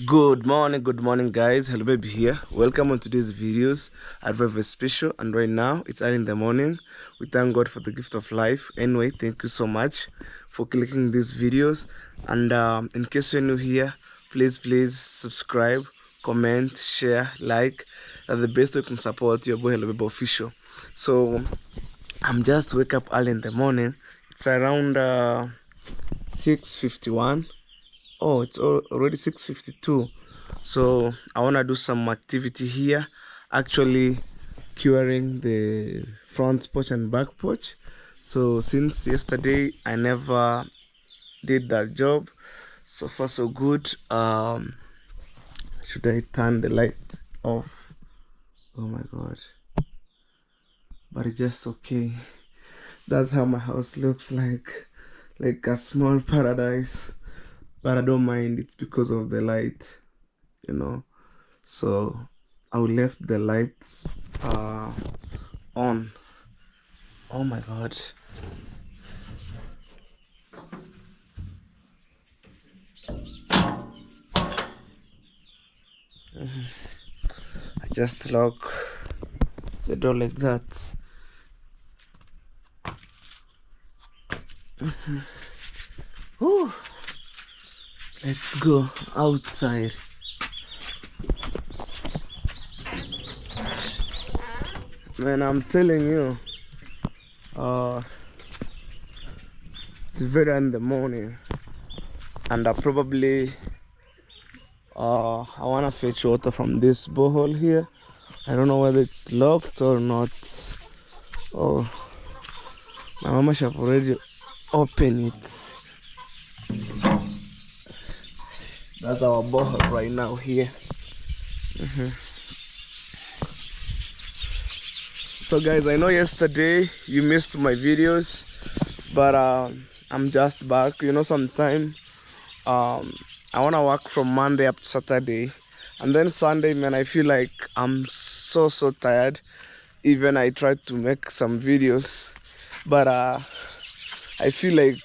Good morning, guys. Hello, baby here. Welcome on today's videos. I have a special, and right now it's early in the morning. We thank God for the gift of life. Anyway, thank you so much for clicking these videos. And in case you're new here, please subscribe, comment, share, like. That's the best way you can support your boy Hello Baby Official. So I'm just wake up early in the morning. It's around 6:51. Oh, it's already 6:52. So I want to do some activity here, actually curing the front porch and back porch. So since yesterday I never did that job. So far so good. Should I turn the light off? Oh my god. But it's just okay. That's how my house looks like a small paradise. But I don't mind, it's because of the light, you know. So I left the lights on. Oh my god. I just lock the door like that. Whew. Let's go outside. Man, I'm telling you, it's very in the morning, and I wanna fetch water from this borehole here. I don't know whether it's locked or not. Oh, my mama should have already opened it. That's our borehole right now here. So guys, I know yesterday you missed my videos, but I'm just back. You know, sometime I wanna work from Monday up to Saturday, and then Sunday, man, I feel like I'm so tired. Even I tried to make some videos, but I feel like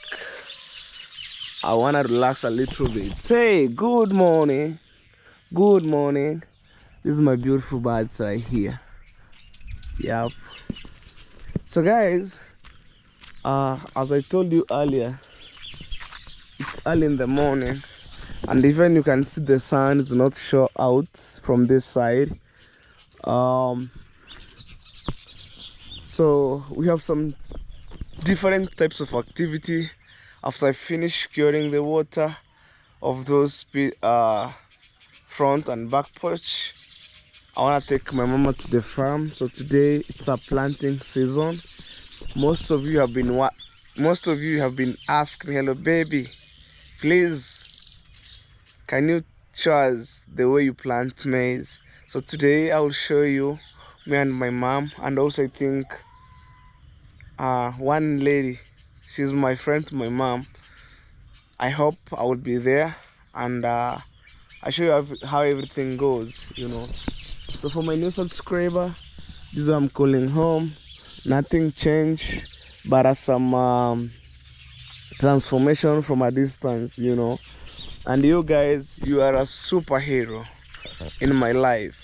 I wanna relax a little bit. Hey, good morning. Good morning. This is my beautiful birds right here. Yep. So guys, as I told you earlier, it's early in the morning, and even you can see the sun is not show out from this side. So we have some different types of activity. After I finish curing the water of those front and back porch, I want to take my mama to the farm. So today it's a planting season. Most of you have been asking, hello baby, please can you show us the way you plant maize? So today I will show you, me and my mom, and also I think one lady, she's my friend to my mom. I hope I will be there, and I show you how everything goes, you know. So for my new subscriber, this is what I'm calling home. Nothing changed, but some transformation from a distance, you know. And you guys, you are a superhero in my life.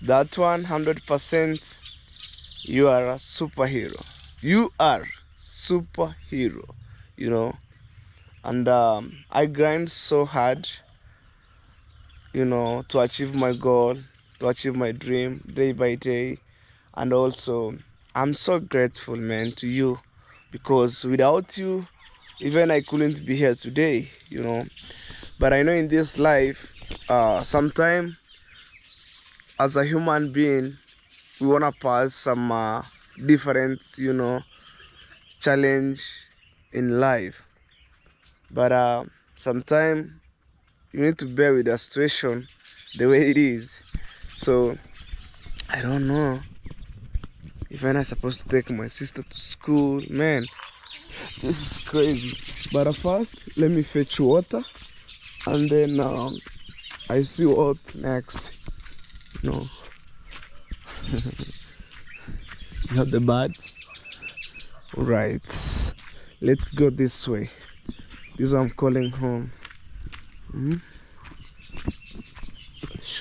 That 100%, you are a superhero. You are superhero, you know. And I grind so hard, you know, to achieve my goal, to achieve my dream day by day. And also I'm so grateful, man, to you, because without you, even I couldn't be here today, you know. But I know in this life, sometime as a human being, we wanna pass some different, you know, challenge in life. But sometime you need to bear with the situation the way it is. So I don't know if I'm not supposed to take my sister to school, man. This is crazy. But first, let me fetch water, and then I see what next. You know, you have the birds. Right. Let's go this way. This is what I'm calling home.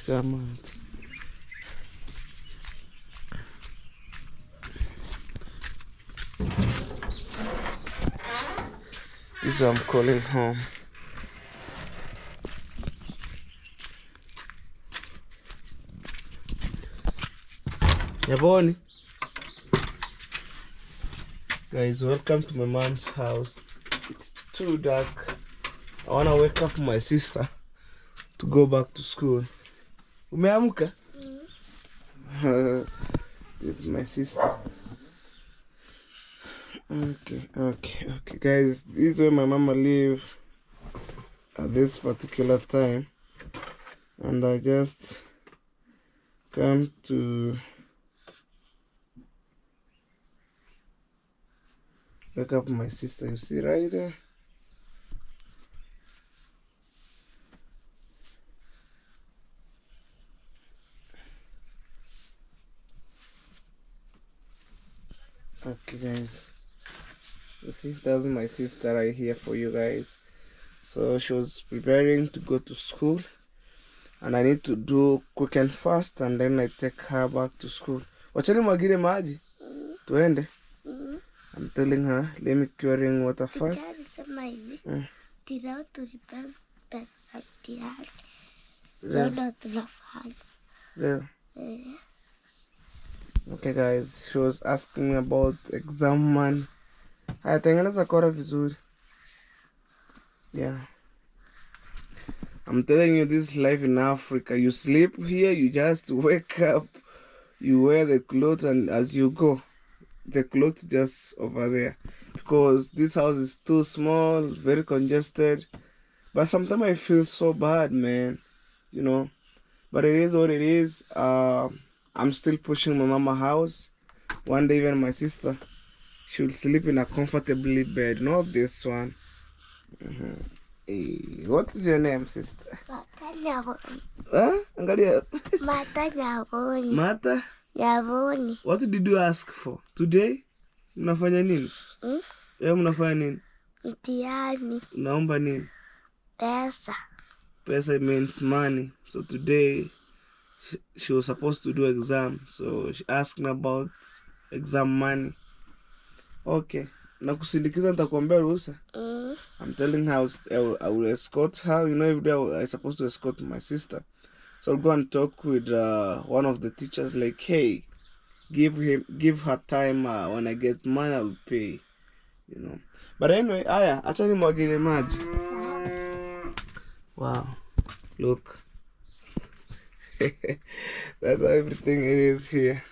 come out. This is what I'm calling home. Yaboni. Guys, welcome to my mom's house. It's too dark. I wanna wake up my sister to go back to school. Umeamka? This is my sister. Okay, guys. This is where my mama live at this particular time, and I just come to wake up my sister. You see right there? Okay, guys. You see, that's my sister right here for you guys. So she was preparing to go to school, and I need to do quick and fast, and then I take her back to school. Wachani mwagile maji tuende. I'm telling her, let me curing water first. Okay, guys, she was asking me about exam money. Hayatengeneza kora vizuri. Yeah. I'm telling you, this life in Africa. You sleep here, you just wake up, you wear the clothes, and as you go, the clothes just over there. Because this house is too small, very congested. But sometimes I feel so bad, man. You know. But it is what it is. I'm still pushing my mama house. One day even my sister, she'll sleep in a comfortably bed. Not this one. Hey, what is your name, sister? Mata Nyavoni. Huh? Angalia. Mata Nyavoni. Mata? Nyavoni. What did you ask for? Today? Mnafanya nini? Mnafanya nini? Mtihani. Unaomba nini? Pesa. Pesa means money. So today, she was supposed to do exam. So she asked me about exam money. Okay. Nakusindikiza nitakuambia ruhusa. I'm telling her I will escort her. You know, every day I'm supposed to escort my sister. So I'll go and talk with one of the teachers, like, hey, give her time. When I get money, I'll pay. You know. But anyway, acha nimwagile maji. Wow, look. That's how everything it is here.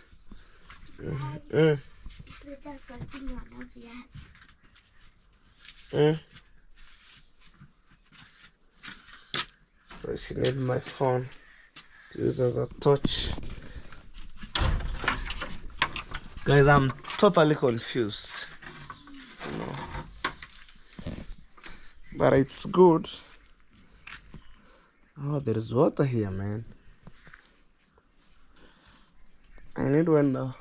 So she needs my phone to use as a torch. Guys, I'm totally confused. You know. But it's good. Oh, there is water here, man. I need one now.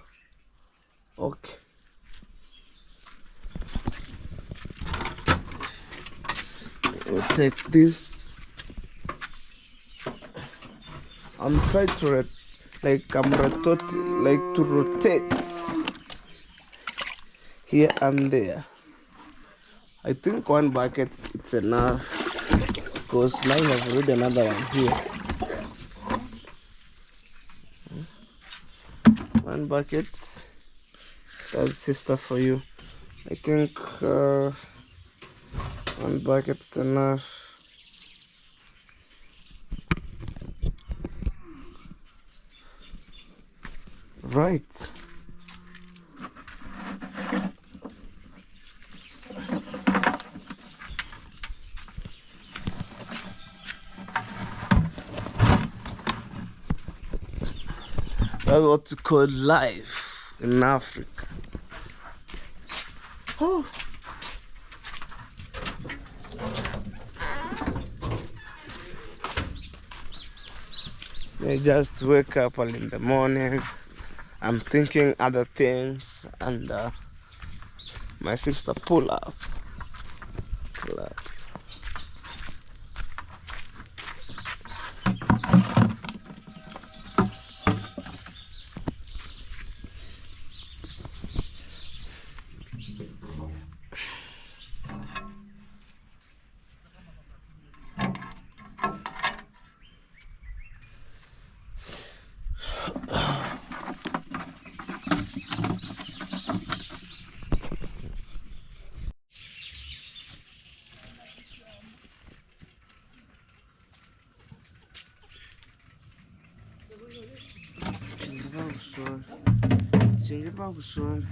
Okay. We'll take this. I'm trying to rotate here and there. I think one bucket it's enough, because now I have already another one here. One bucket. That's sister for you. I think one bucket's enough. Right. That's what you call life in Africa. Oh. I just wake up early in the morning. I'm thinking other things, and my sister pull up. Change about soil.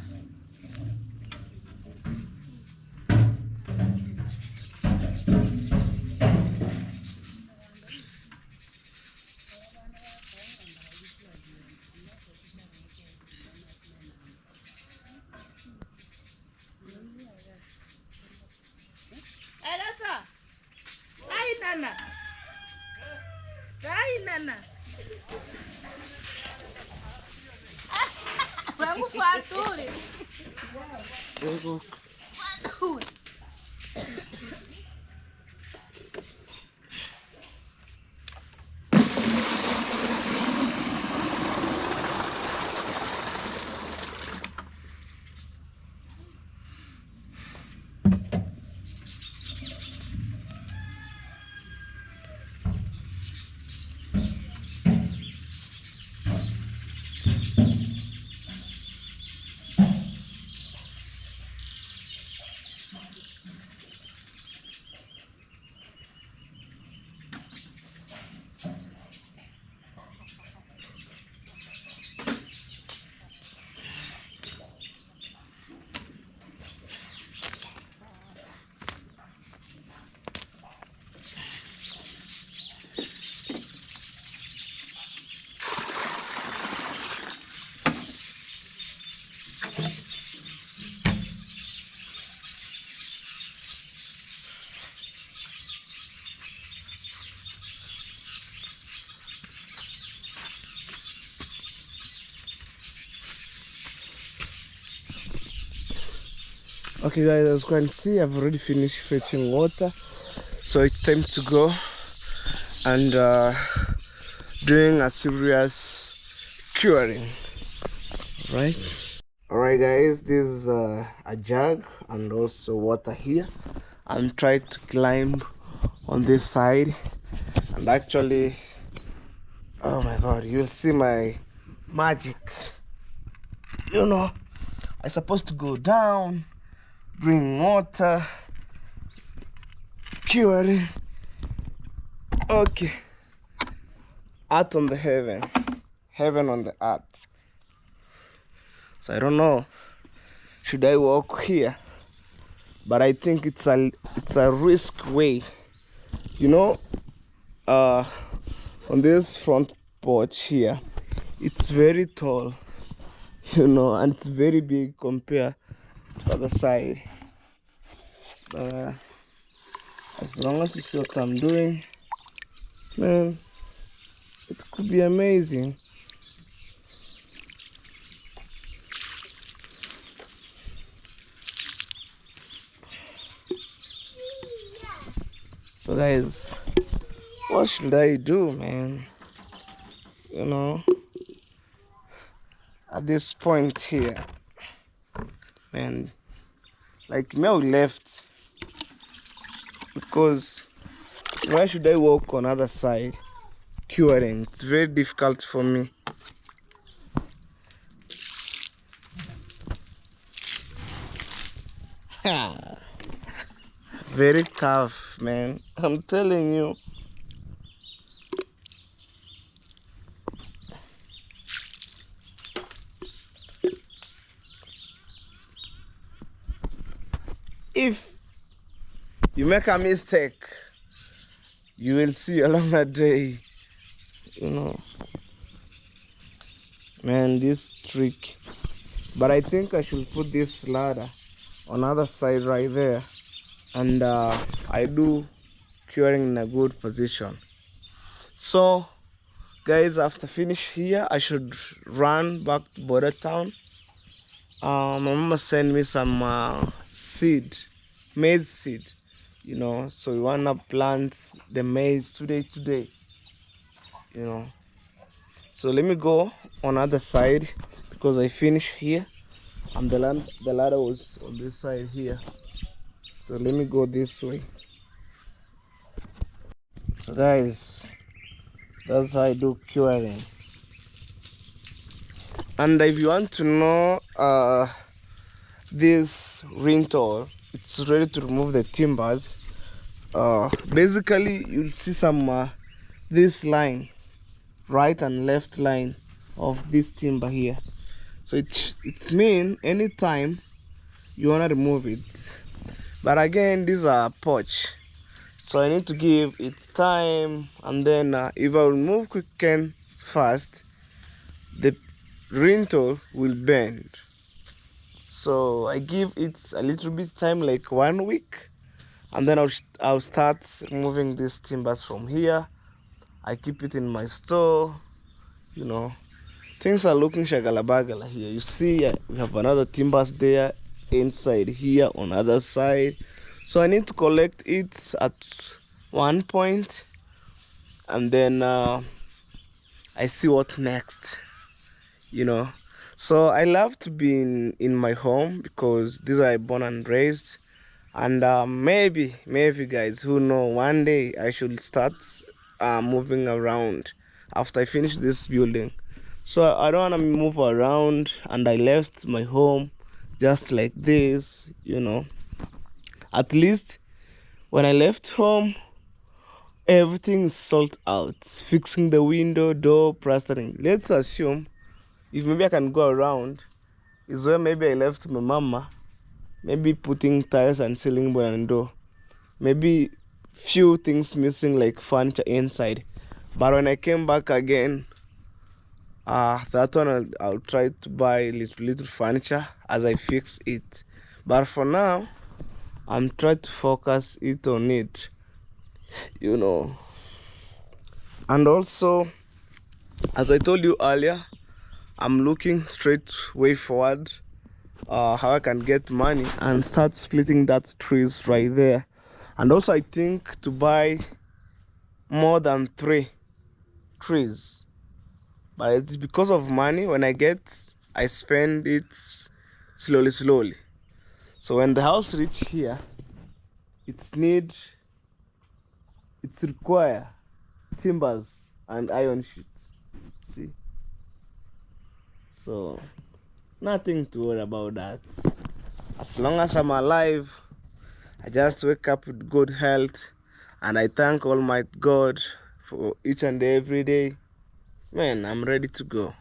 Elasa, ai nana, ai nana. Vamos fatura. Okay guys, as you can see, I've already finished fetching water, so it's time to go and doing a serious curing, right? Alright guys, this is a jug and also water here. I'm trying to climb on this side, and actually, oh my god, you'll see my magic. You know, I'm supposed to go down, bring water, cure it. Okay, earth on the heaven, heaven on the earth. So I don't know, should I walk here? But I think it's a risk way, you know. On this front porch here, it's very tall, you know, and it's very big compared to the other side. As long as you see what I'm doing, man, it could be amazing. So guys, what should I do, man? You know, at this point here, man, like me, I left, because why should I walk on other side curing? It's very difficult for me. Very tough, man, I'm telling you. If you make a mistake, you will see along the day, you know, man, this trick. But I think I should put this ladder on other side right there, and I do curing in a good position. So guys, after finish here, I should run back to Border Town. My mama sent me some maize seed, you know, so we wanna plant the maize today, you know. So let me go on other side, because I finished here and the ladder was on this side here. So let me go this way. So guys, that's how I do curing. And if you want to know this rental, it's ready to remove the timbers. Basically you'll see some this line, right and left line of this timber here. So it's mean anytime you wanna remove it. But again, these are porch, so I need to give it time, and then if I remove quicken fast, the rental will bend. So I give it a little bit time, like 1 week, and then I'll start removing these timbers from here. I keep it in my store, you know. Things are looking shagalabagala here. You see, we have another timbers there inside here on other side. So I need to collect it at one point, and then I see what next, you know. So I love to be in my home because these are born and raised. And maybe guys, who know, one day I should start moving around after I finish this building. So I don't want to move around, and I left my home just like this, you know. At least when I left home, everything is sold out. Fixing the window, door, plastering. Let's assume if maybe I can go around, is where maybe I left my mama, maybe putting tiles and ceiling board and door. Maybe few things missing like furniture inside. But when I came back again, that one I'll try to buy little furniture as I fix it. But for now, I'm trying to focus it on it, you know. And also, as I told you earlier, I'm looking straight way forward, how I can get money and start splitting that trees right there. And also I think to buy more than 3 trees. But it's because of money. When I get, I spend it slowly. So when the house reach here, it's require timbers and iron sheet. See? So nothing to worry about that. As long as I'm alive, I just wake up with good health, and I thank Almighty God for each and every day. Man, I'm ready to go.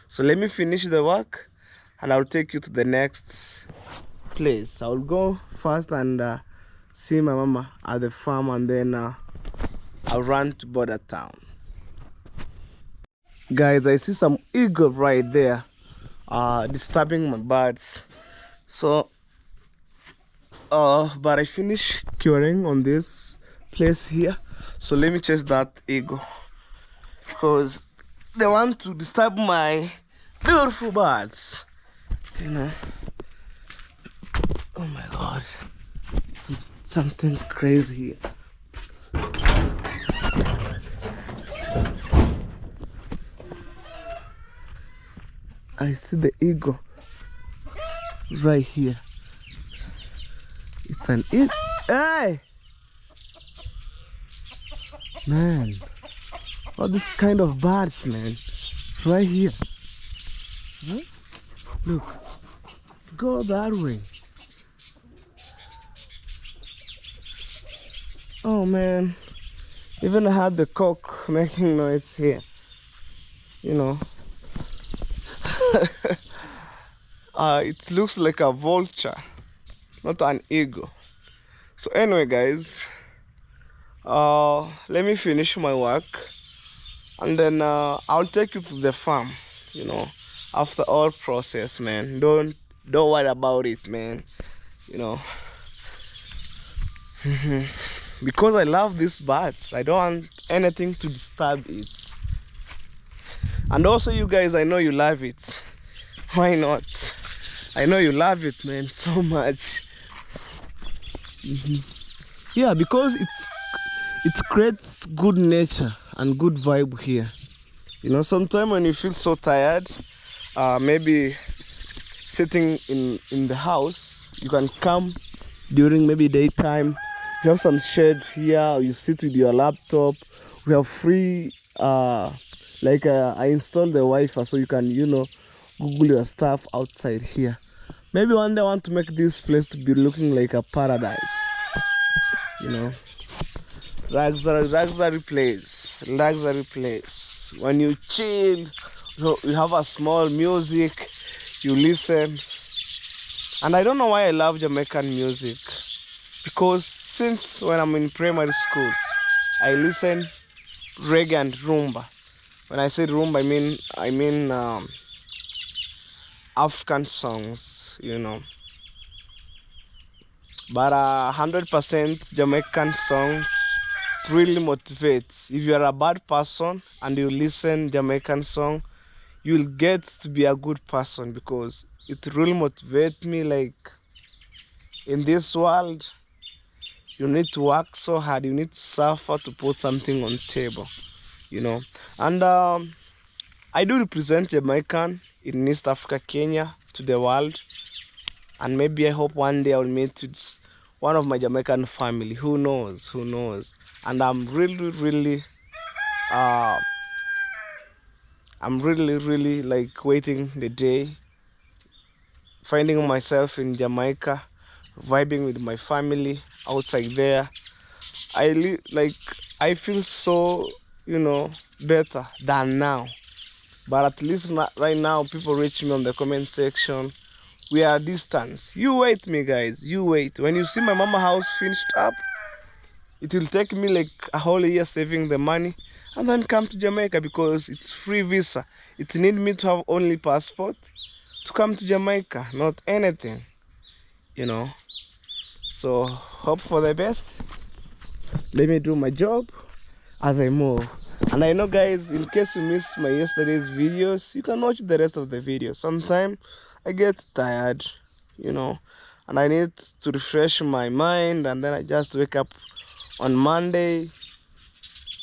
So let me finish the work, and I'll take you to the next place. I'll go first and see my mama at the farm, and then I'll run to border town. Guys, I see some eagle right there disturbing my birds. So but I finished curing on this place here, so let me chase that eagle, because they want to disturb my beautiful birds, you know. Oh my god, something crazy here. I see the eagle right here. It's an eagle. Hey! Man, all this kind of birds, man. Right here. Huh? Look, let's go that way. Oh man, even I had the cock making noise here, you know. It looks like a vulture, not an eagle. So anyway guys, let me finish my work, and then I'll take you to the farm, you know, after all process, man. Don't worry about it, man, you know. Because I love these birds, I don't want anything to disturb it. And also you guys, I know you love it. Why not? I know you love it, man, so much. Yeah, because it creates good nature and good vibe here. You know, sometimes when you feel so tired, maybe sitting in the house, you can come during maybe daytime. You have some shade here, you sit with your laptop. We have free I installed the Wi-Fi, so you can, you know, Google your stuff outside here. Maybe one day I want to make this place to be looking like a paradise. You know, luxury place, luxury place. When you chill, so you have a small music, you listen. And I don't know why I love Jamaican music, because since when I'm in primary school, I listen reggae and rumba. When I say rumba, I mean African songs, you know. But 100% Jamaican songs really motivates. If you are a bad person and you listen Jamaican song, you'll get to be a good person, because it really motivates me. Like, in this world, you need to work so hard, you need to suffer to put something on table, you know. And I do represent Jamaican in East Africa, Kenya, to the world. And maybe I hope one day I'll meet with one of my Jamaican family. Who knows? Who knows? And I'm really like waiting the day, finding myself in Jamaica, vibing with my family outside there. I feel so, you know, better than now. But at least right now, people reach me on the comment section. We are distance. You wait me, guys. You wait. When you see my mama house finished up, it will take me like a whole year saving the money and then come to Jamaica, because it's free visa. It need me to have only passport to come to Jamaica, not anything, you know. So hope for the best. Let me do my job as I move. And I know, guys, in case you missed my yesterday's videos, you can watch the rest of the video. Sometimes I get tired, you know, and I need to refresh my mind, and then I just wake up on Monday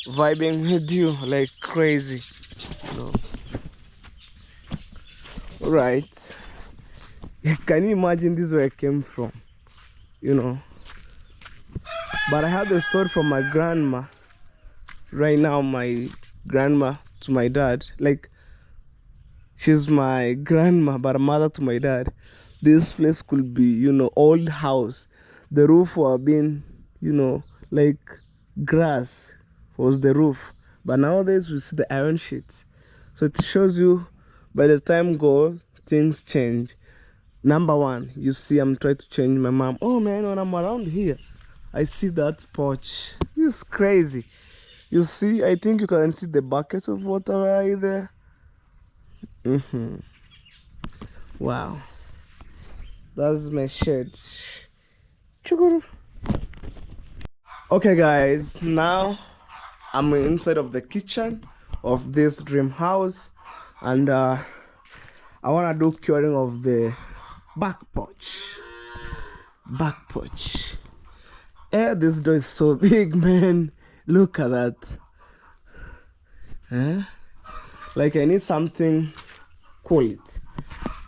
vibing with you like crazy, you know. Alright, can you imagine this is where I came from, you know? But I had a story from my grandma. Right now, my grandma to my dad, like, she's my grandma but a mother to my dad. This place could be, you know, old house. The roof were being, you know, like grass was the roof. But nowadays we see the iron sheets. So it shows you, by the time go, things change. Number one, you see I'm trying to change my mom. Oh man, when I'm around here, I see that porch. It's crazy. You see, I think you can see the buckets of water right there. Wow. That's my shed. Chuguru. Okay, guys, now I'm inside of the kitchen of this dream house, and I want to do curing of the back porch. Back porch. Yeah, this door is so big, man. Look at that. Huh? Like, I need something quality.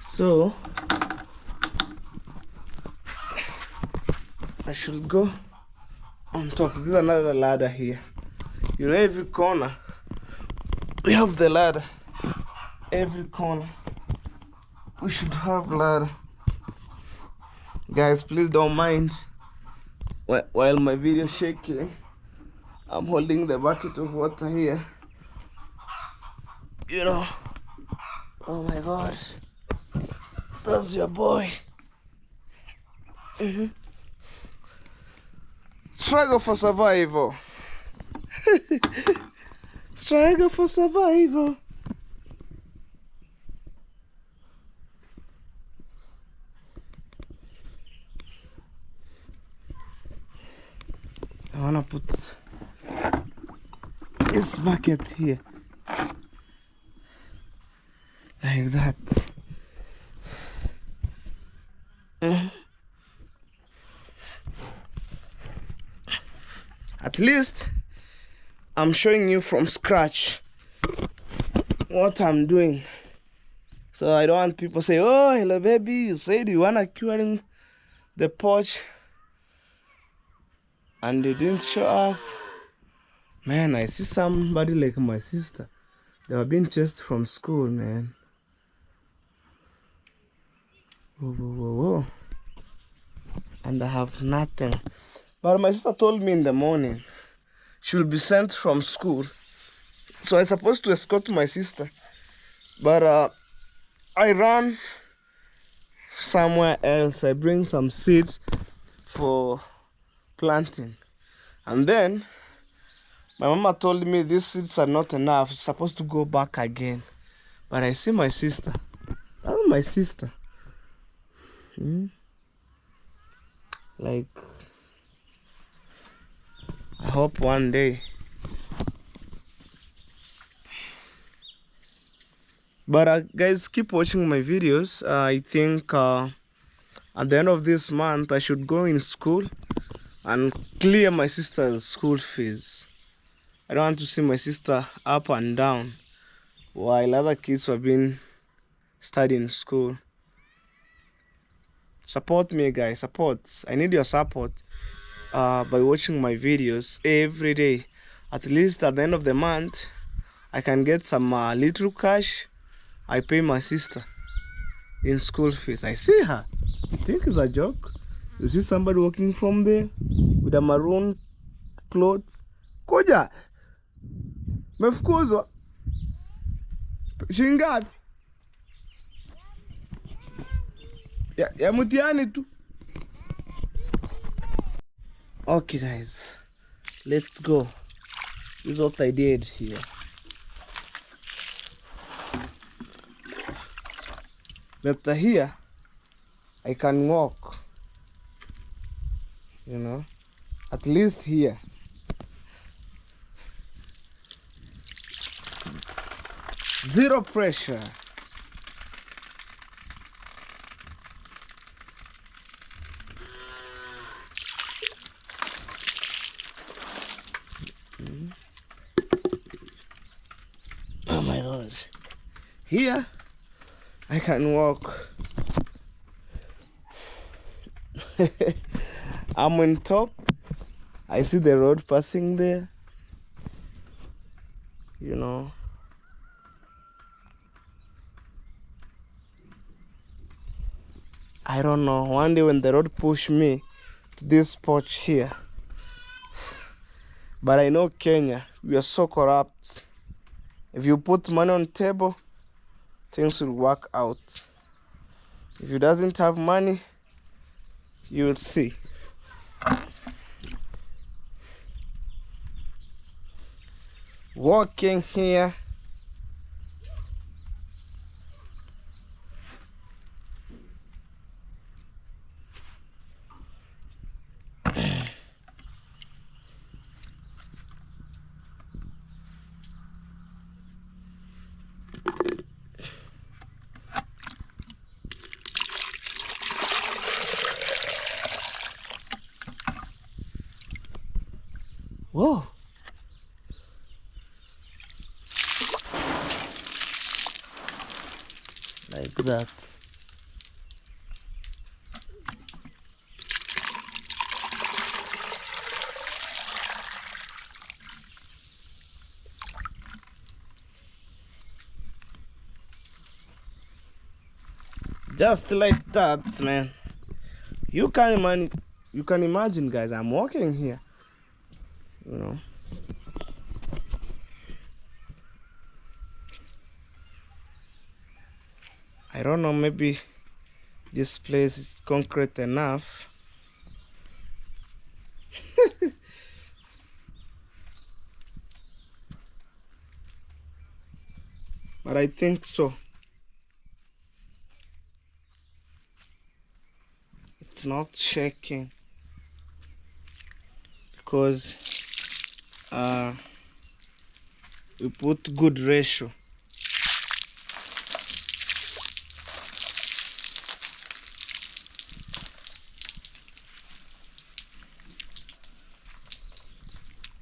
So I should go on top. There's another ladder here. You know, every corner we have the ladder. Every corner we should have ladder. Guys, please don't mind while my video shaking. I'm holding the bucket of water here. You know. Oh my God. That's your boy. Struggle for survival. Struggle for survival. I wanna put this bucket here. Like that. At least I'm showing you from scratch what I'm doing. So I don't want people to say, oh, hello baby, you said you wanna curing the porch and you didn't show up. Man, I see somebody like my sister. They were being chased from school, man. Whoa, whoa, whoa, whoa. And I have nothing. But my sister told me in the morning she'll be sent from school. So I'm supposed to escort my sister. But I ran somewhere else. I bring some seeds for planting. And then my mama told me these seeds are not enough. It's supposed to go back again. But I see my sister. That's my sister. Like, I hope one day. But guys, keep watching my videos. I think at the end of this month I should go in school and clear my sister's school fees. I don't want to see my sister up and down while other kids have been studying school. Support me, guys. Support. I need your support by watching my videos every day. At least at the end of the month I can get some little cash. I pay my sister in school fees. I see her. You think it's a joke? You see somebody walking from there with a maroon clothes. Koja, mefukuzwa shingapi? Ya mutiani tu. Okay guys, let's go. This is what I did here. But here I can walk, you know, at least here. Zero pressure. Oh my God. Here I can walk. I'm on top. I see the road passing there. You know. I don't know. One day when the road push me to this spot here. But I know Kenya, we are so corrupt. If you put money on the table, things will work out. If you doesn't have money, you will see. Walking here. Whoa. Like that. Just like that, man. You can imagine, guys, I'm walking here. You know, I don't know, maybe this place is concrete enough. But I think so. It's not shaking because we put good ratio.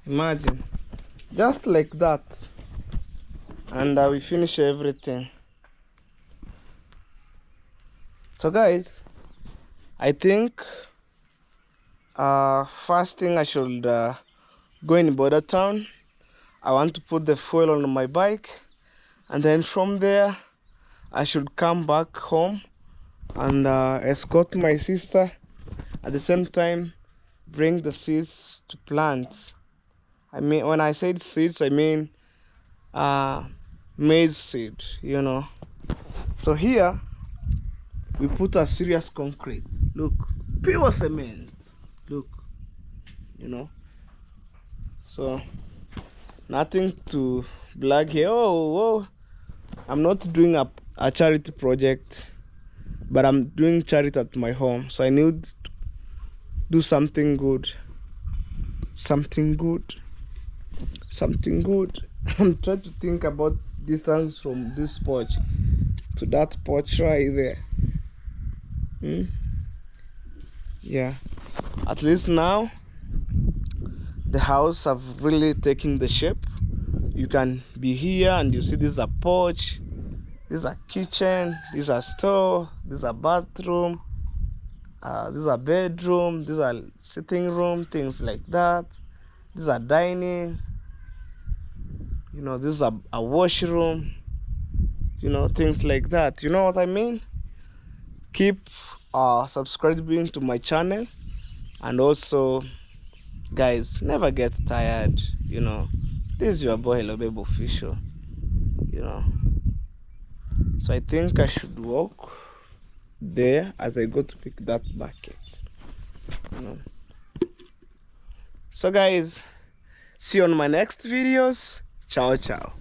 Imagine, just like that, and we finish everything. So guys, I think first thing I should go in Border Town. I want to put the fuel on my bike, and then from there I should come back home and escort my sister. At the same time, bring the seeds to plant. I mean, when I said seeds, I mean maize seed, you know. So here we put a serious concrete. Look, pure cement. Look, you know. So nothing to blag here. Oh, I'm not doing a charity project, but I'm doing charity at my home. So I need to do something good. Something good. I'm trying to think about distance from this porch to that porch right there. Yeah, at least now the house have really taken the shape. You can be here and you see this is a porch, this is a kitchen, this is a store, this is a bathroom, this is a bedroom, this is a sitting room, things like that. This is a dining, you know, this is a washroom, you know, things like that. You know what I mean? Keep subscribing to my channel, and also guys, never get tired, you know. This is your boy Hello Babe Official, you know. So I think I should walk there as I go to pick that bucket, you know. So guys, see you on my next videos. Ciao ciao.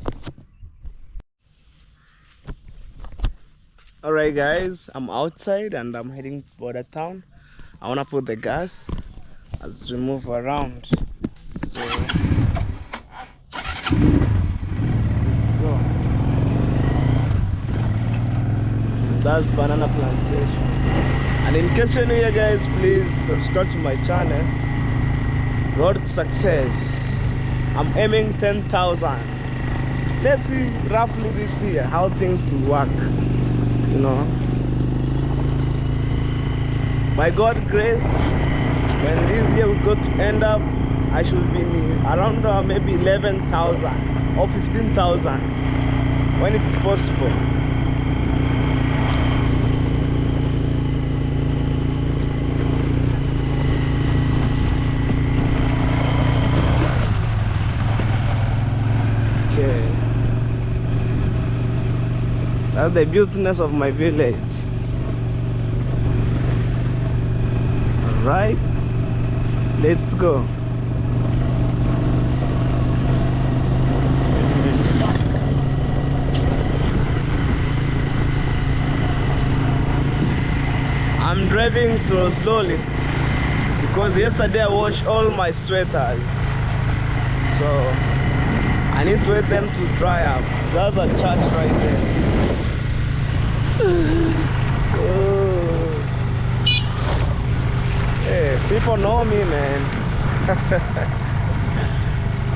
Alright guys, I'm outside and I'm heading to Border Town. I wanna put the gas as we move around. So let's go. That's banana plantation. And in case you're new here guys, please subscribe to my channel. Road to success. I'm aiming 10,000. Let's see roughly this year how things will work, you know. By God's grace, when this year we go to end up, I should be around maybe 11,000 or 15,000 when it's possible. Okay, that's the beautiness of my village. Right, let's go. I'm driving so slowly because yesterday I washed all my sweaters, so I need to wait them to dry up. There's a church right there. Oh. Hey, people know me, man.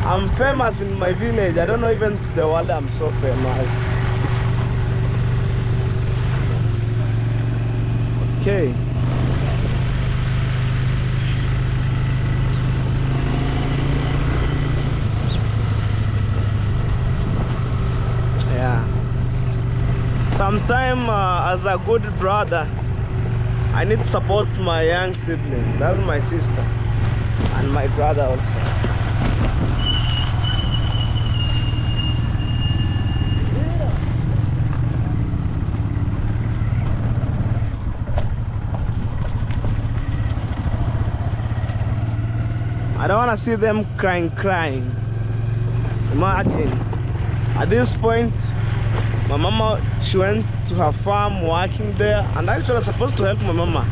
I'm famous in my village. I don't know even to the world I'm so famous. Okay. Yeah. Sometime as a good brother, I need to support my young sibling. That's my sister and my brother also. I don't want to see them crying. Imagine, at this point, my mama, she went to her farm working there, and actually I was supposed to help my mama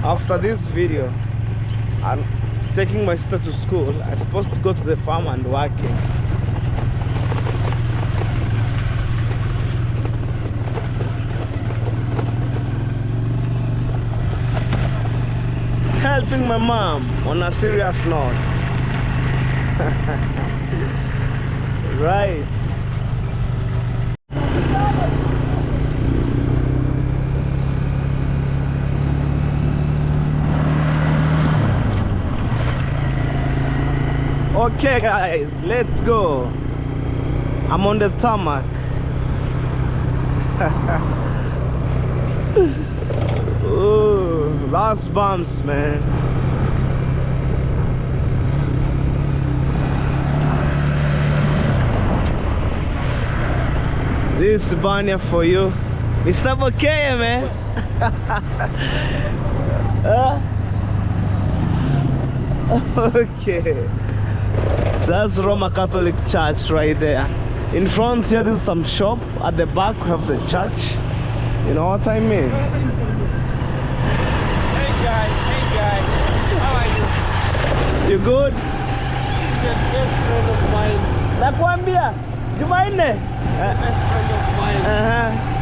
after this video. I'm taking my sister to school. I'm supposed to go to the farm and working. Helping my mom on a serious note. Right. Okay guys, let's go. I'm on the tarmac. Last bumps, man. This is Banya for you. Mr. Bokeh, man. Okay. That's Roma Catholic Church right there. In front here, there's some shop. At the back, we have the church. You know what I mean? Hey guys, how are you? You good? He's the best friend of mine. Nakwambia, Jumanne. Best friend of mine. I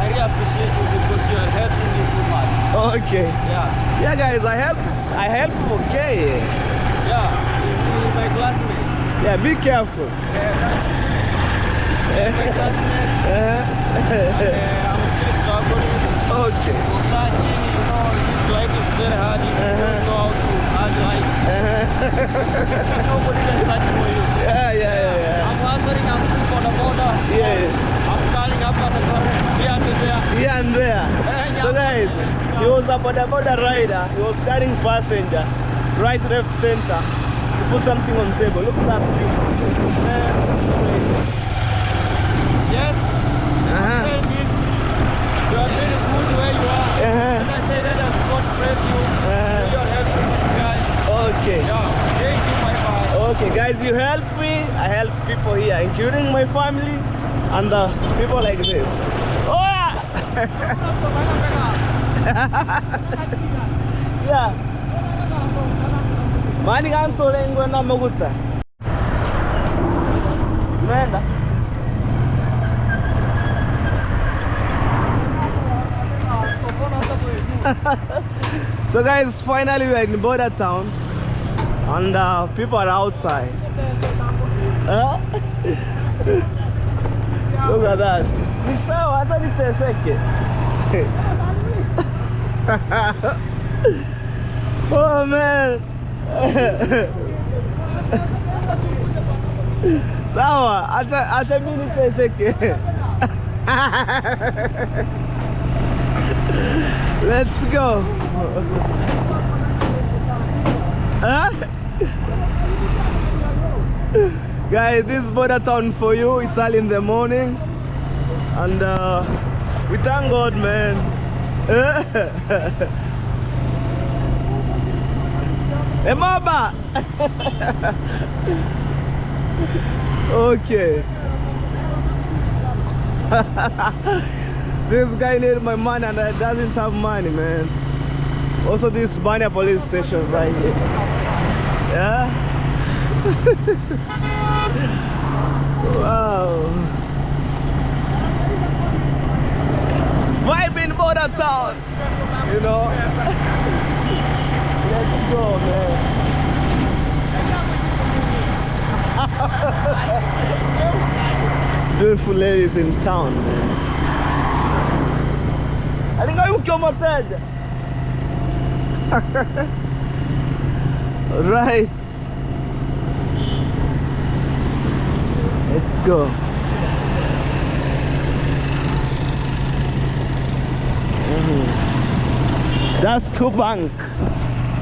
really appreciate you because you are helping me too much. Okay. Yeah, Yeah, guys, I help okay. yeah. He's my classmate. Yeah, be careful. Yeah, that's my classmate. I'm still struggling. Okay. For searching, you know, this life is very hard. You don't know how to search life. Nobody can search for you. Yeah. I'm hustling, I'm looking for the border. Yeah. I'm calling up on the here and there. Here and there. So guys, he was a border rider. He was carrying passenger, right, left, center. He put something on table. Look at that view. Man, it's crazy. Yes. Tell this. You are very good where you are. And I say that as God bless you. You are helping this guy. Okay. Yeah. Thank you, my father. Okay, guys, you help me. I help people here, including my family and people like this. Oh yeah. Yeah. Mani kanto lengo na maguta. Tunaenda. So guys, finally we are in border town and people are outside. Look at that. Ni sawa hata niteseke. Oh man. Sawa, acha mimi niteseke. Let's go. Guys, this is border town for you. It's early in the morning and we thank God, man. Hey, Mama. Okay. This guy needs my money and I doesn't have money, man. Also, this Banya police station right here. Yeah. Wow. Vibe in border town. You know. Let's go, man. Beautiful ladies in town, man. I think I will come up there. Right. Let's go. That's two bank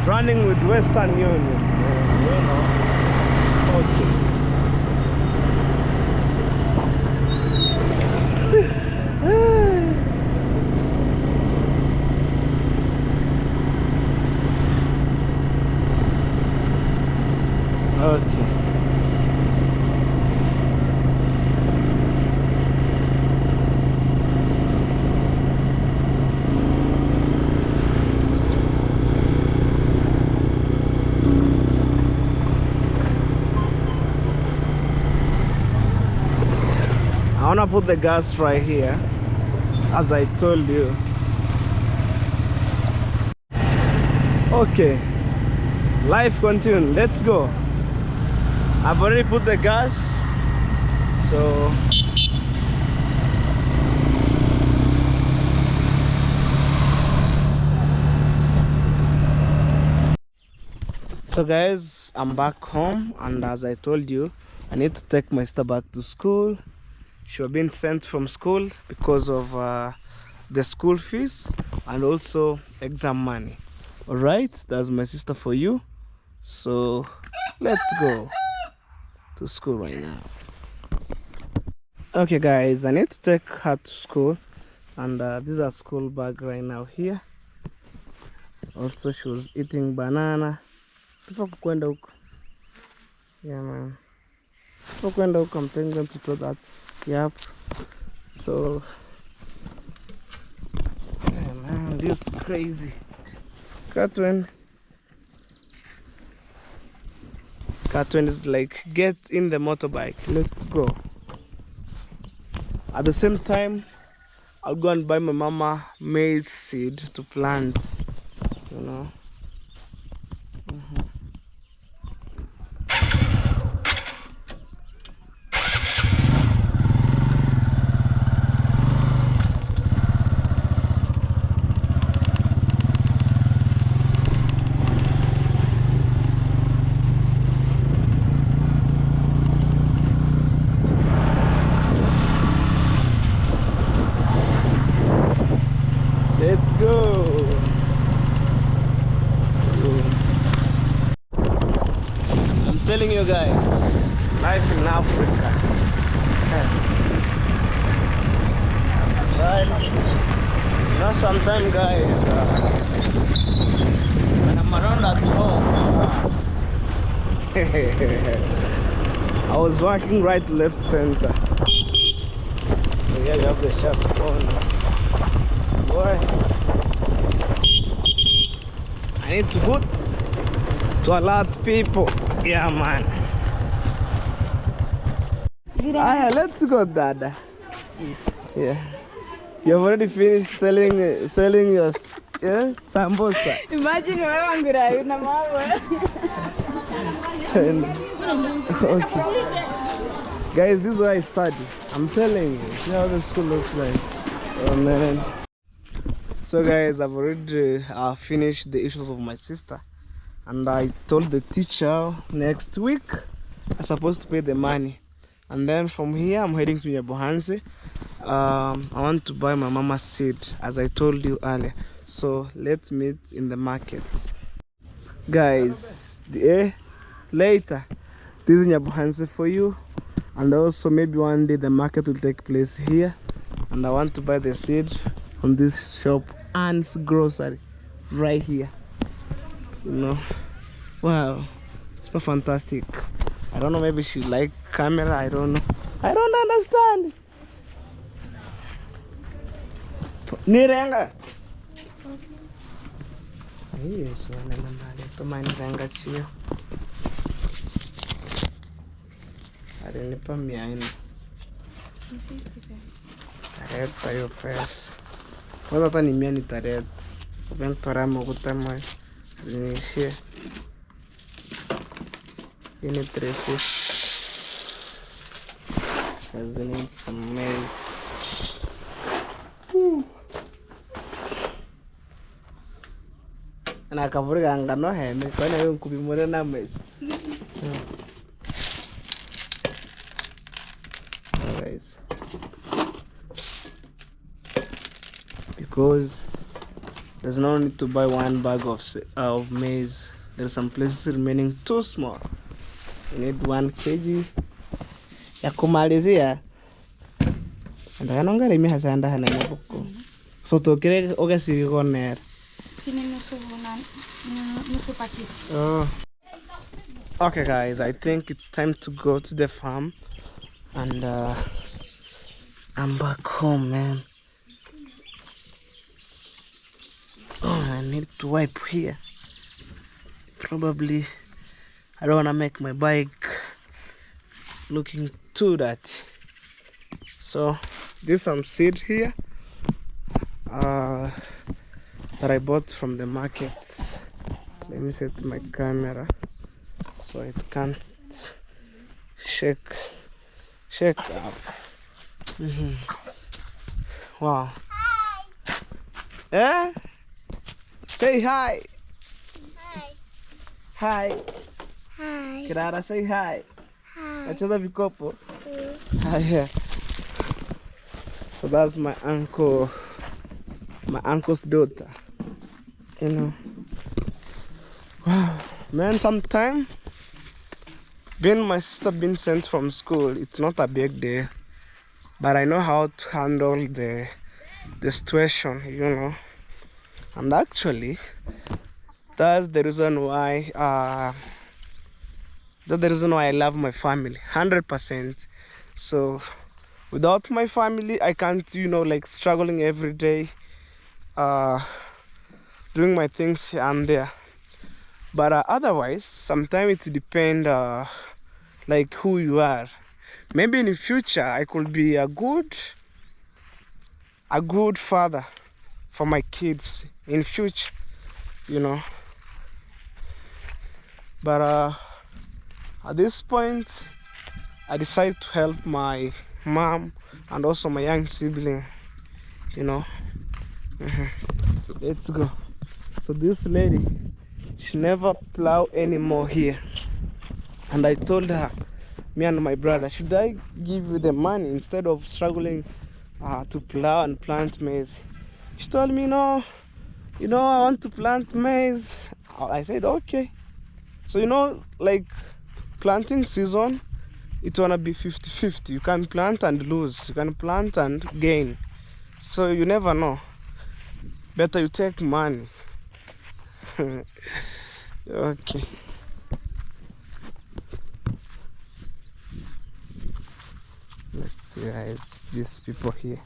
running with Western Union. Okay. Okay. I wanna put the gas right here, as I told you. Okay, life continues. Let's go. I've already put the gas, so guys, I'm back home, and as I told you, I need to take my sister back to school. She was being sent from school because of the school fees and also exam money. Alright, that's my sister for you. So let's go to school right now. Okay guys, I need to take her to school, and this is a school bag right now here. Also she was eating banana. Yeah man, I'm telling them to throw that. Yep. So yeah, man, this is crazy. Catherine is like, get in the motorbike, let's go. At the same time, I'll go and buy my mama maize seed to plant, you know. Let's go. I'm telling you guys, life in Africa. Right? You know, sometimes guys, when I'm around at home, I was walking right, left, center. So yeah, you have the sharp corner. Boy, I need to hoot to a lot of people. Yeah man. Ah, let's go, Dada. Yeah, you've already finished selling your sambosa. Imagine wewe na mawe. Okay guys, this is where I study. I'm telling you, see how the school looks like. Oh man. So guys, I've already finished the issues of my sister, and I told the teacher next week I'm supposed to pay the money, and then from here I'm heading to Nyabohanse. I want to buy my mama's seed as I told you earlier, so let's meet in the market guys. Later, this is Nyabohanse for you, and also maybe one day the market will take place here, and I want to buy the seed from this shop, Anne's Grocery, right here. You know, wow, super fantastic. I don't know, maybe she like camera, I don't know, I don't understand. Nirenga yes, to my nirenga chiyo alinipa 400 tareta hiyo pesa. Kwanza hata ni 100 ni tareta. Kupentora mokutama zinishie. Hii ni 350. I need some maize. Na kaburiga ngano heme kwa na yung kubimure na maize. Guys, because there's no need to buy one bag of maize. There's some places remaining too small. You need 1 kg ya kumalizia. Anda nonga remi hasanda hana nyabuko. So tokire ogasiri goner. Sini nusu pakiti. Oh. Okay guys, I think it's time to go to the farm, and I'm back home, man. Oh, I need to wipe here. Probably I don't want to make my bike looking too dirty. So there's some seed here that I bought from the market. Let me set my camera so it can't shake up. Wow. Eh? Say hi. Hi. Hi. Kirara, say hi. Hi. Nacheza vikopo. Hi. So that's my uncle's daughter. You know, Man, sometime being my sister being sent from school, it's not a big deal. But I know how to handle the situation, you know. And actually, that's the reason why I love my family 100%. So without my family, I can't, you know, like struggling every day, doing my things here and there. But otherwise, sometimes it depends, like who you are. Maybe in the future, I could be a good father for my kids in future, you know. But at this point, I decided to help my mom and also my young sibling, you know. Let's go. So this lady, she never plow anymore here. And I told her, me and my brother, should I give you the money instead of struggling to plow and plant maize? She told me, no, you know, I want to plant maize. I said, okay. So, you know, like planting season, it's gonna be 50-50. You can plant and lose, you can plant and gain. So you never know. Better you take money. Okay. Let's see, guys, these people here.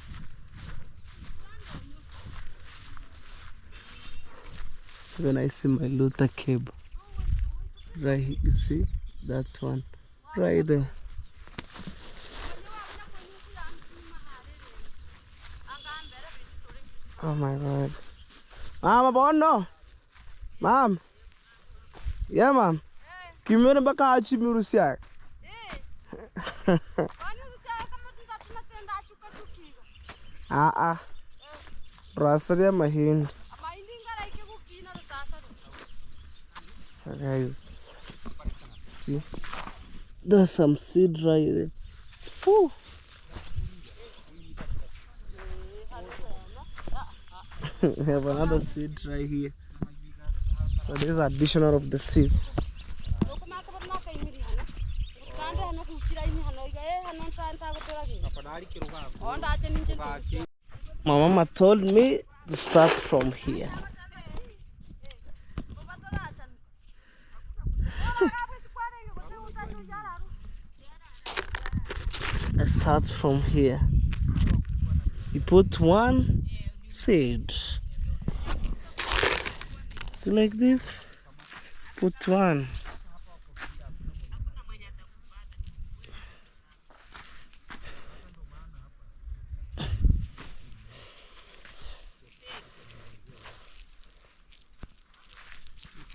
When I see my Luther cable, right here, you see that one, right there. Oh my God. Mama, bono. Mom. Yeah, mom. Kimene baka achi mirusia. Rasaria mahin. So guys, see, there's some seed right there. Woo. We have another seed right here. So this is additional of the seeds. My mama told me to start from here. I start from here. You put one seed. See, like this. Put one.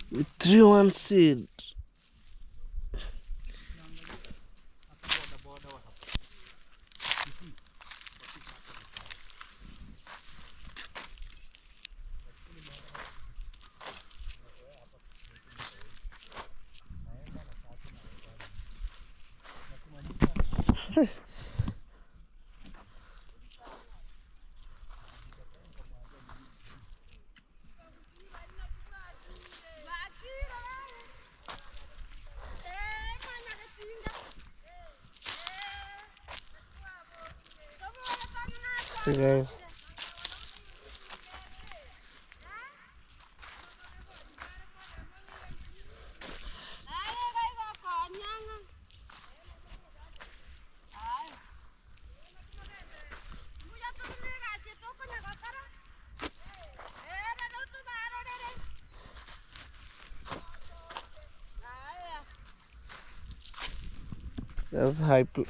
We threw one seed. See, guys.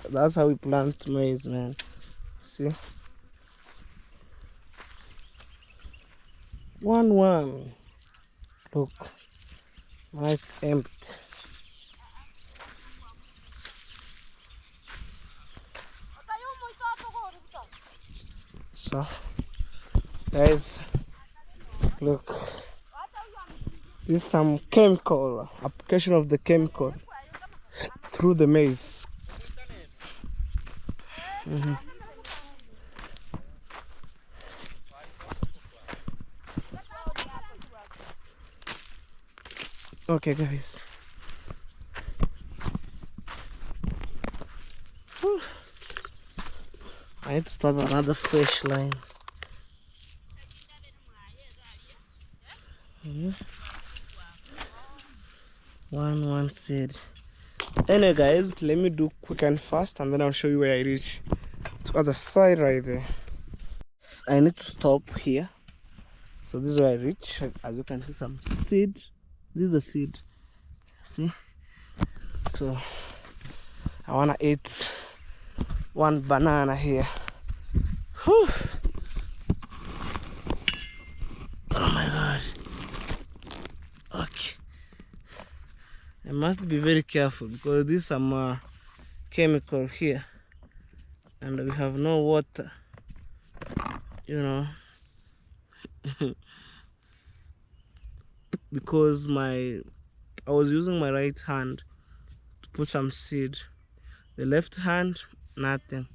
That's how we plant maize, man. See, one. Look, now it's empty. So, guys, look. This is some chemical application of the chemical through the maize. Okay, guys. Whew. I need to start another fresh line. One seed. Anyway, guys, let me do quick and fast, and then I'll show you where I reach. To other side right there. I need to stop here. So this is where I reach. As you can see, some seed. This is the seed. See? So I wanna eat one banana here. Whew. Oh my god. Okay. I must be very careful because there's some chemical here and we have no water, you know. Because I was using my right hand to put some seed. The left hand, nothing.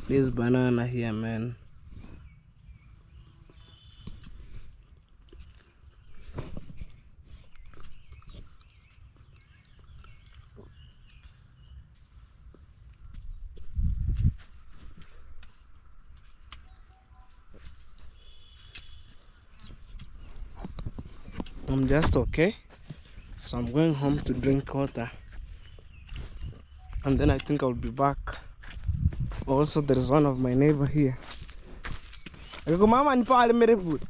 This banana here, man. I'm just okay, so I'm going home to drink water, and then I think I'll be back. Also, there is one of my neighbor here. Mama nipo alimere food.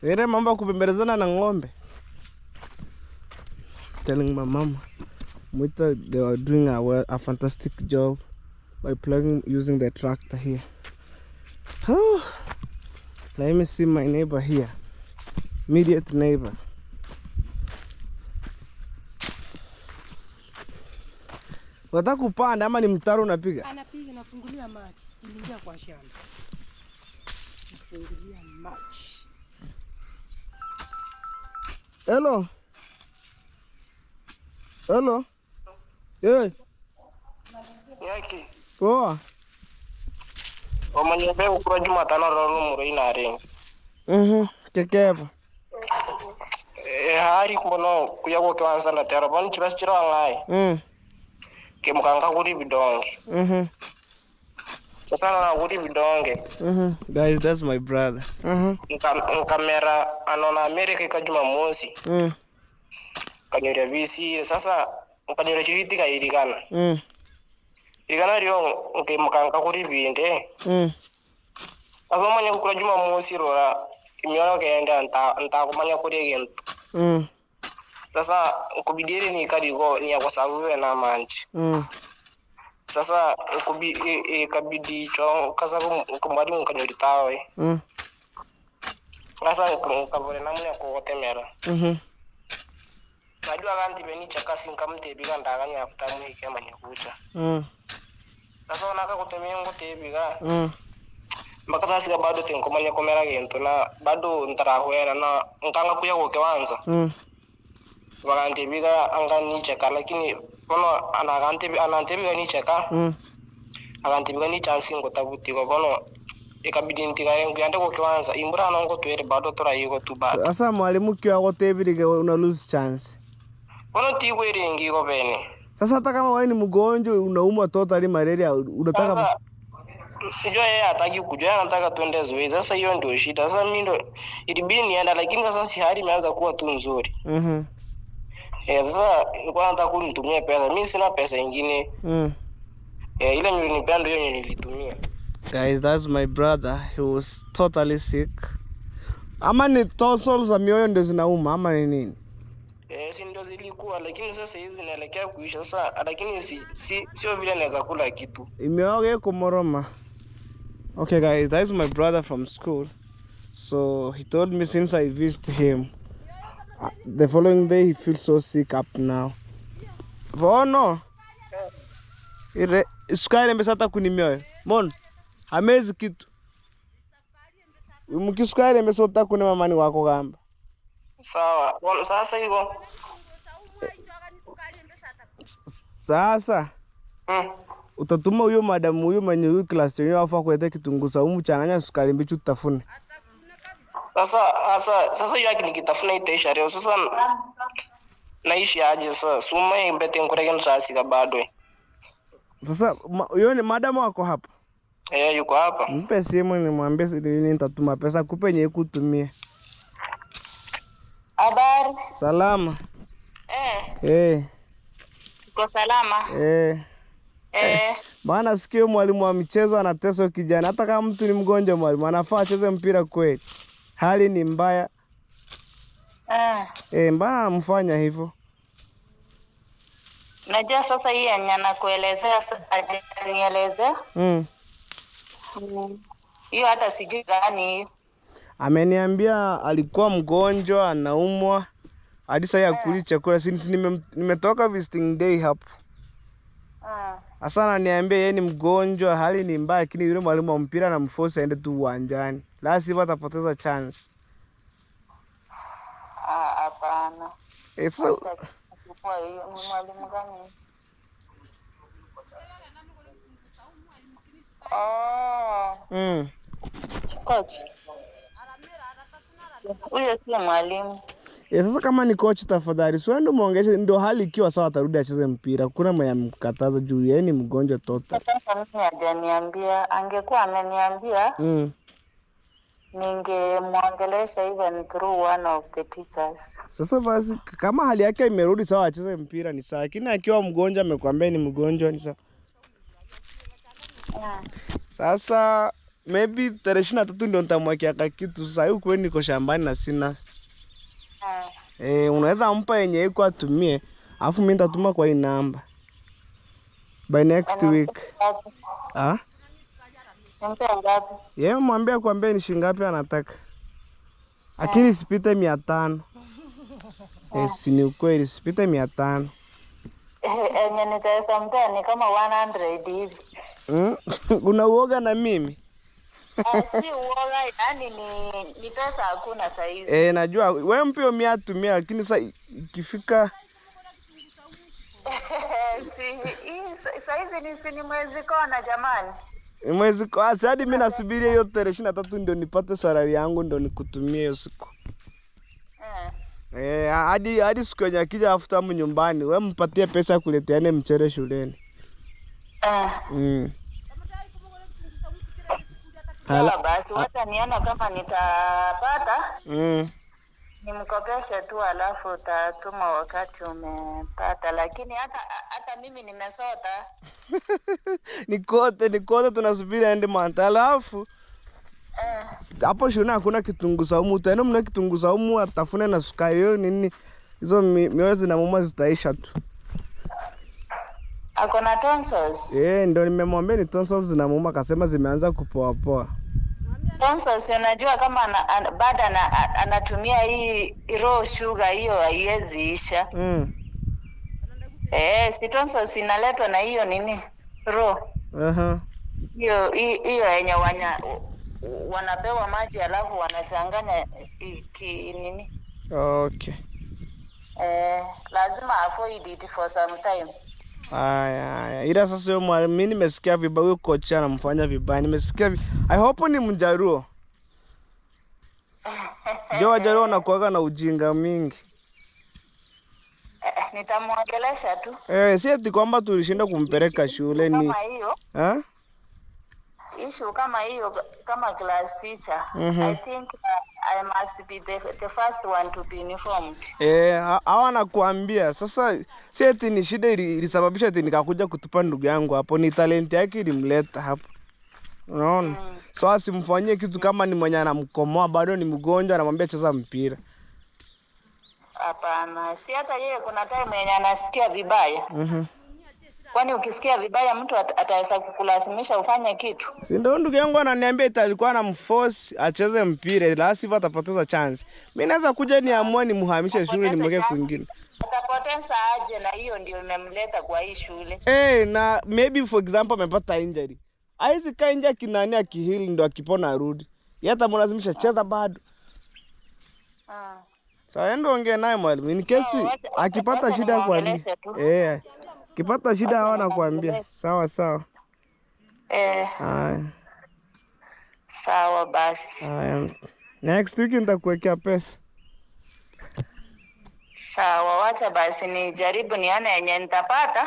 Where mama kupembelezana na ng'ombe. Telling my mama they are doing a fantastic job by using the tractor here. Let me see my neighbor here. Immediate neighbor. Wataka kupanda ama ni mtaro unapiga? Anapiga, nafungulia maji. Iliingia kwa shamba. Nafungulia maji. Hello. Hello. Hey. Yaki. Poa. Omanyebe ukura Jumatano rano muro inarenga. Kekeba. Hari kumono kuyago kwanza na tera bani chira ngai. Ke mukanga kuri bidonge. Sasa na kuri bidonge. Guys, that's my brother. Kamera anona America ikajuma mosi. Kanyore bisi sasa kanyore chiriti kairigana. Irigana ryo ke mukanga kuri binde. Abamanya kukura juma mosi rora imyono kenda nta kumanya kuri gento. Sasa kubidiri ni karigo ni kwa sababu na manchi. Sasa kabidi cho kasabu kumari mukanyori tawe. Sasa kabore namnya ko temera. Najua kanti beni chakasi nkamte biga ndaganya aftamu ikemanya kucha. Sasa wanaka kutemia ngote biga. Makasa siga bado tenkomanya komera gento na bado ntarahwera na nkanga kuya ko kewanza. Wakante biga angani cheka lakini bono anante biga ni cheka. Akante biga ni chansi ngotabuti ko bono ikabidi ntigare nguyande ko kewanza imbura nongo twere bado torayigo tubata. Asa mwalimu kyo agotebirige una lose chance. Bono tigweringi ko bene. Sasa hata kama wewe ni mgonjwa unaumwa totally malaria unataka Sijua yeye hataki kujua, anataka tuende zoezi. Sasa hiyo ndio shida. Sasa mimi ndo ilibidi nienda lakini sasa si hali imeanza kuwa tu nzuri. Sasa nilikuwa nataka kunitumia pesa. Mimi sina pesa nyingine. Ile nilinipa ndio hiyo nilitumia. Guys, that's my brother. He was totally sick. Ama ni tonsils za mioyo ndio zinauma ama ni nini? Si ndio zilikuwa lakini sasa hizi zinaelekea kuisha sasa lakini sio vile naweza kula kitu. Imeoge kumoroma. Okay guys, that is my brother from school. So he told me since I visited him, the following day he feels so sick up now. Oh no. Sukari mbesata kunimioyo. Mon, hamezi kitu. Mkisukari mbesota kune mamani wako gamba. Sawa. Sasa hivyo. Sasa utatuma huyo madam huyo mwenye huyo class yenyewe afa kuleta kitunguu saumu changanya sukari mbichi utafune. Sasa hiyo yake nikitafuna itaisha leo. Sasa naishi aje sasa? Suma imbete nkureke ntasika bado. Sasa huyo ni madam wako hapa? Yuko hapa. Mpe simu nimwambie nitatuma pesa kupe yenye kutumia. Habari? Salama. Uko salama? Maana sikio mwalimu wa michezo anateswa kijana. Hata kama mtu ni mgonjwa mwalimu anafaa acheze mpira kweli. Hali ni mbaya. Mbona mfanya hivyo? Najua sasa hii anyana kuelezea nieleze. Hiyo hata sijui gani hiyo. Ameniambia alikuwa mgonjwa, anaumwa. Hadi sasa yakuli chakula since nimetoka visiting day hapo. Sasa ananiambia yeye ni mgonjwa, hali ni mbaya, lakini yule mwalimu wa mpira anamforce aende tu uwanjani. La sivyo atapoteza chance. Hapana. So kwa hiyo mwalimu gani? Coach. Huyo si mwalimu. Sasa kama ni coach tafadhali, sio ndo muongeshe ndio hali ikiwa sawa atarudi acheze mpira. Kuna mwenye mkataza juu yeye ni mgonjwa total. Sasa mimi hajaniambia, angekuwa ameniambia ningemwongelesha even through one of the teachers. Sasa basi kama hali yake imerudi sawa acheze mpira ni sawa, lakini akiwa mgonjwa amekwambia ni mgonjwa ni sawa. Sasa maybe 23 ndio nitamwekea kitu. Sasa huko niko shambani na sina. Unaweza mpa yenye iko atumie, alafu mimi nitatuma kwa hii namba by next week. Mpe ngapi? Yeye mwambie kwambie ni shilingi ngapi anataka. Lakini sipite 500. Si ni ukweli sipite 500. Enye nitaweza mtani kama 100 hivi. Una uoga na mimi? Si uoga, yani ni pesa hakuna saizi. Najua wewe mpio 100 tumia, lakini sasa ikifika saizi ni mwezi kona jamani. Mwezi kwa hadi mimi nasubiri hiyo 23 ndio nipate salary yangu ndio nikutumie hiyo siku. Hadi siku yenye akija afuta nyumbani, wewe mpatie pesa kuleteane mchere shuleni. Sawa basi, wacha niona kama nitapata. Nimkopeshe tu alafu utatuma wakati umepata, lakini hata mimi nimesota. Nikote tunasubiri aende manta alafu. Hapo shuna hakuna kitunguu saumu, tena mna kitunguu saumu atafune na sukari hiyo nini. Hizo mioyo na mama zitaisha tu. Akona tonsils? Ndio nimemwambia ni tonsils na mama akasema zimeanza kupoa poa. Tonsils unajua kama baada anatumia hii raw sugar hiyo haiwezi isha. Si tonsils inaletwa na hiyo nini? Raw. Hiyo yenye wanapewa maji alafu wanachanganya nini? Okay. Lazima avoid it for some time. Ila sasa yule mwalimu mimi nimesikia vibaya, huyo coach anamfanya vibaya. Nimesikia I hope ni Mjaruo. Ndio Wajaruo wanakuaga na ujinga mingi. Nitamwongelesha tu. Si eti kwamba tulishinda kumpeleka shule ni. Kama hiyo. Issue kama hiyo kama class teacher. I think I must be the first one to be informed. Hawa nakuambia sasa si eti ni shida ilisababisha eti nikakuja kutupa ndugu yangu hapo, ni talent yake ilimleta hapo. Unaona? So asimfanyie kitu kama ni mwenye anamkomoa bado ni mgonjwa anamwambia cheza mpira. Hapana, si hata yeye kuna time yenye anasikia vibaya. Kwani ukisikia vibaya mtu ataweza kukulazimisha ufanye kitu? Si ndio ndugu yangu ananiambia alikuwa anamforce acheze mpira, la sivyo atapoteza chance. Mimi naweza kuja niamue nimhamishe shule nimweke kwingine. Atapoteza aje na hiyo ndio imemleta kwa hii shule. Na maybe for example amepata injury. Aizi kainja kinani akihili ndo akipona arudi. Yeye atamlazimisha cheza bado. Sasa ndo ongea naye mwalimu. In case akipata shida kwa nini? Kipata shida hawana kuambia. Sawa sawa. Haya. Sawa basi. Haya. Next week nitakuwekea pesa. Sawa, wacha basi nijaribu nione yenye nitapata.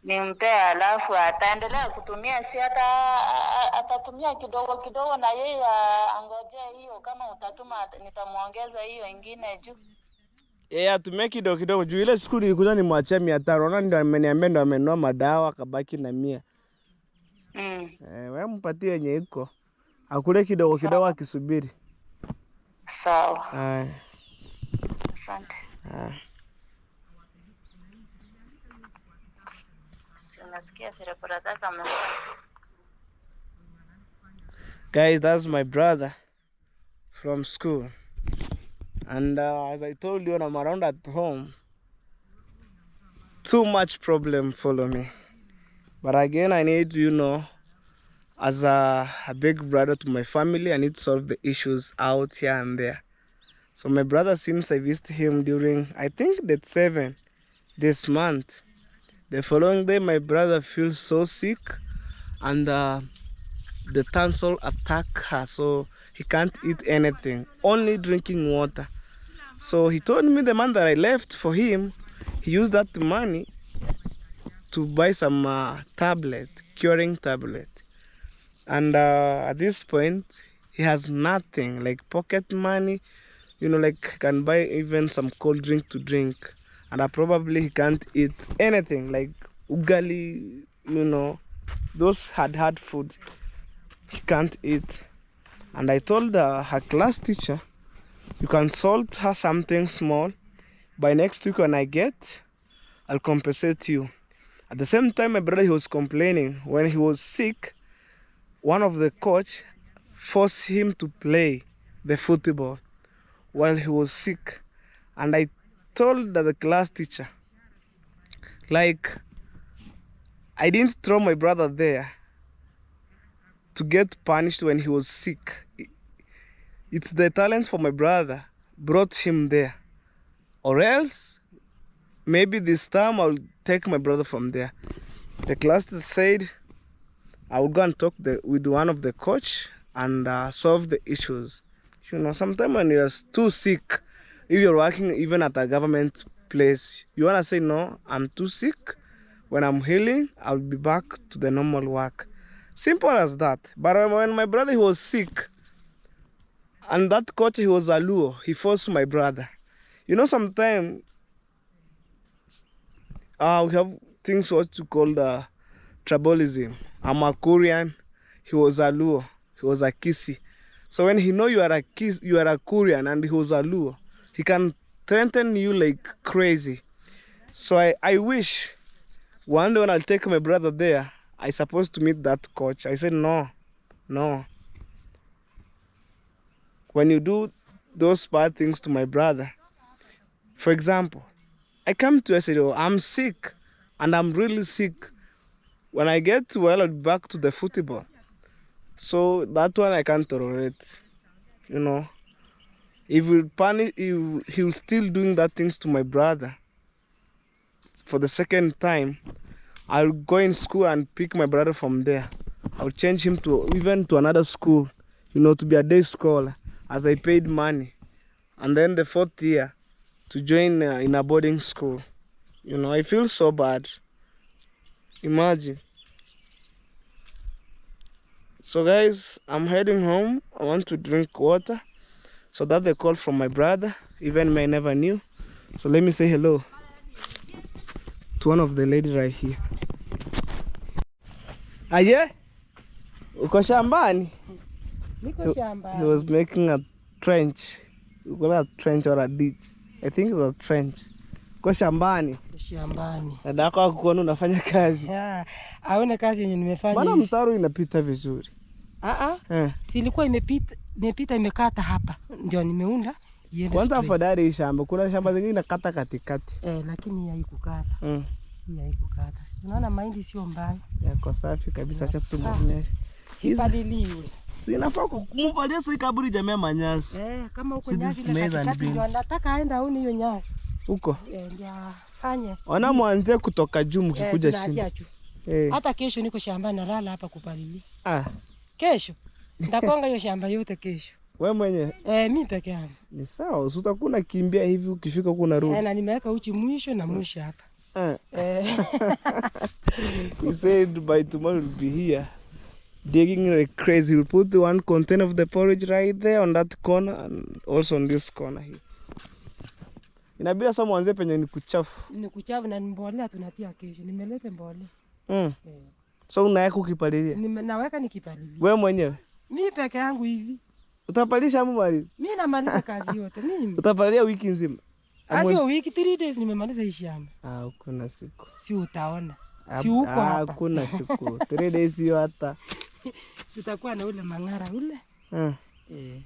Nimpe, alafu ataendelea kutumia, si atatumia kidogo kidogo, na yeye angojea hiyo. Kama utatuma nitamuongeza hiyo ingine juu. Atumie kidogo kidogo juu ile siku nilikuja nimwachia 500. Ona ndio ameniambia ndio amenunua madawa akabaki na 100. Wewe mpatie yenye iko. Akule kidogo kidogo akisubiri. Sawa. Asante. Guys, that's my brother from school. And as I told you, when I'm around at home, too much problem follow me. But again, I need, as a big brother to my family, I need to solve the issues out here and there. So my brother, since I visited him during, I think, date 7 this month, the following day, my brother feels so sick, and the tonsil attack her, so he can't eat anything, only drinking water. So he told me the month that I left for him, he used that money to buy some curing tablet. And at this point, he has nothing, like pocket money, like can buy even some cold drink to drink. And probably he can't eat anything, like ugali, those hard food, he can't eat. And I told her class teacher, you can salt her something small. By next week when I get, I'll compensate you. At the same time, my brother, he was complaining. When he was sick, one of the coach forced him to play the football while he was sick. And I told the class teacher, like, I didn't throw my brother there to get punished when he was sick. It's the talent for my brother brought him there. Or else, maybe this time I'll take my brother from there. The class said I will go and talk with one of the coach and solve the issues. Sometimes when you're too sick, if you're working even at a government place, you want to say, no, I'm too sick. When I'm healing, I'll be back to the normal work. Simple as that. But when my brother, he was sick, and that coach, he was a Luo, he forced my brother. Sometimes we have things what you call tribalism. I'm a Korean, he was a Luo, he was a Kisi. So when he know you are a Korean and he was a Luo, he can threaten you like crazy. So I wish one day when I'll take my brother there, I supposed to meet that coach. I said, no. When you do those bad things to my brother, for example, I come to you, I said, I'm sick, and I'm really sick. When I get well, I'll be back to the football. So that one I can't tolerate. If he'll punish, he'll still doing that things to my brother. For the second time, I'll go in school and pick my brother from there. I'll change him to another school, to be a day scholar, as I paid money. And then the 4th year, to join in a boarding school. I feel so bad. Imagine. So guys, I'm heading home. I want to drink water. So that's the call from my brother, even me I never knew. So let me say hello to one of the ladies right here. Aye? Uko shambani? Niko shambani. He was making a trench. You call it a trench or a ditch. I think it was a trench. Uko shambani? Shambani. Dadako akuona unafanya kazi. Aone kazi yenye nimefanya. Bana mtaro inapita vizuri. Si ilikuwa imepita imekata hapa. Ndio nimeunda iende. Kwanza afadhali hii shamba. Kuna shamba zingine nakata katikati. Lakini hii haikukata. Hii haikukata. Unaona mahindi sio mbaya. Yako safi kabisa, acha tumuonyeshe. Ipadiliwe. Sinafaa kumupalia sasa kaburi jamii manyasi. Kama uko nyasi na katikati ndio anataka aenda aone hiyo nyasi. Huko. Ndio afanye. Ona mwanze kutoka juu mkikuja chini. Hata kesho niko shambani nalala hapa kupalilia. Kesho nitakonga hiyo shamba yote kesho. Wewe mwenyewe? Mimi peke yangu. Ni sawa, usitakuna kimbia hivi ukifika huko unarudi. Na nimeweka uchi mwisho na mwisho hapa. He said by tomorrow we'll be here digging like crazy. We'll put the one container of the porridge right there on that corner and also on this corner here. Inabidi sasa mwanze penye ni kuchafu. Ni kuchafu na mbolea tunatia kesho. Nimeleta mbolea. So unaweka ukipalilia? Naweka nikipalilia. Wewe mwenyewe? Mimi peke yangu hivi. Utapalisha hapo mali? Mimi namaliza kazi yote mimi. Utapalilia wiki nzima? Sio wiki, 3 days nimemaliza hii shamba. Kuna siku. Si utaona. Si huko hapa. Kuna siku. 3 days hiyo hata. Tutakuwa na ule mang'ara ule.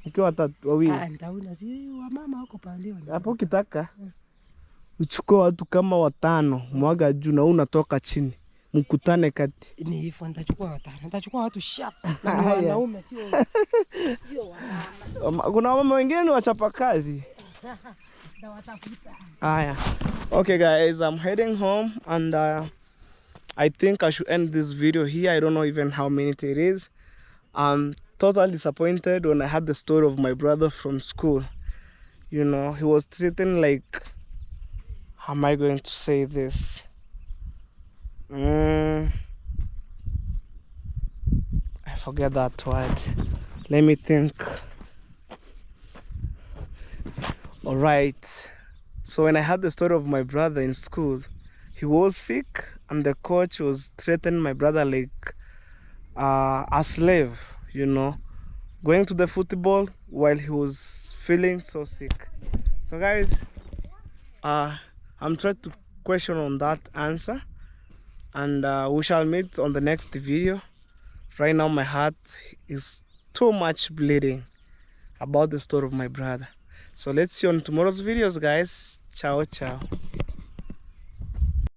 Ukiwa watatu wawili. Nitauna si wa mama huko pale. Hapo ukitaka uchukue watu kama 5 mwaga juu na unatoka chini. Mkutane kati. Ni hivyo nitachukua 5. Nitachukua watu sharp. Na wanaume sio wamama. Kuna mama wengine ni wachapa kazi. Okay guys, I'm heading home and I think I should end this video here. I don't know even how minutes it is. I'm totally disappointed when I had the story of my brother from school. You know, he was treating like, how am I going to say this? I forget that word. Let me think. Alright, so when I had the story of my brother in school, he was sick and the coach was treating my brother like a slave, you know, going to the football while he was feeling so sick. So guys, I'm trying to question on that answer, and we shall meet on the next video. Right now my heart is too much bleeding about the story of my brother. So let's see on tomorrow's videos, guys. Ciao, ciao.